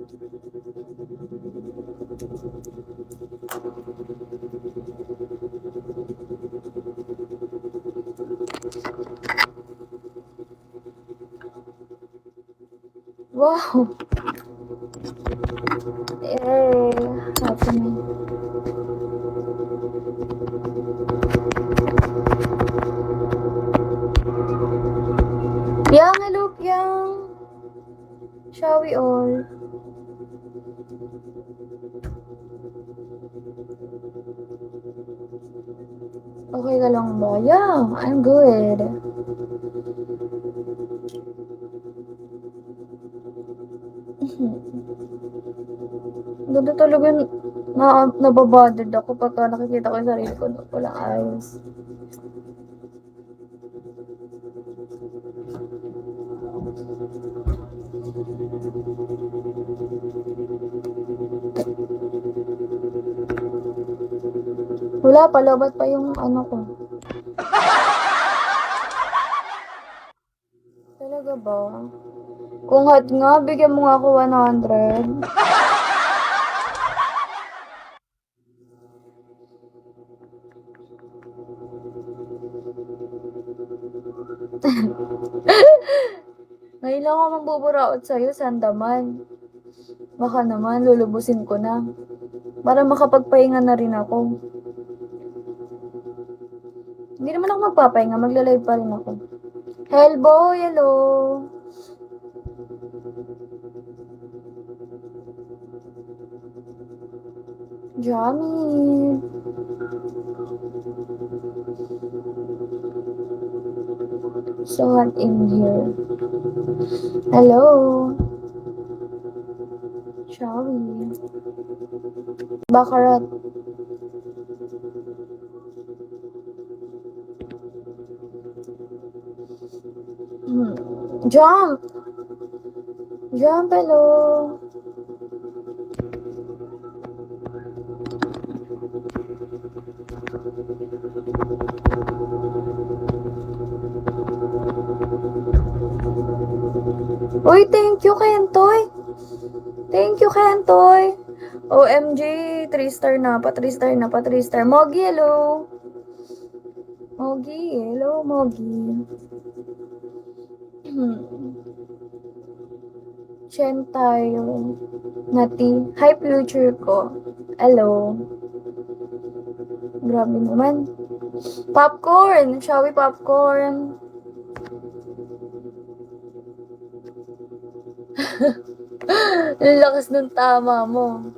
Wow! Happy na. Yang, hello, Yang. Shall we all? Okay ka lang ba? Yeah, I'm good. Ganda talaga nababother ako pagka nakikita ko yung sarili ko na walang ayos. Wala pa, lobat pa yung ano ko. Talaga ba? Kung hot nga, bigyan mo nga ako 100. Ngayon lang ako magbuburaot sa'yo, sandaman. Baka naman, lulubusin ko na. Para makapagpahinga na rin ako. Hindi naman ako magpapahinga, magla-live pa rin ako. Hello, hello. Johnny. So hot in here. Hello. Shall Baccarat. Jump! Jump, hello. Uy, thank you, Kentoy. Thank you, Kentoy. OMG, 3-star na, pa 3-star na, pa 3-star. Mogi, hello. Mogi, hello, Mogi. Chen tayo. Nati. Hi, future ko. Hello. Grabe naman. Popcorn! Shall we popcorn? Ang lakas ng tama mo.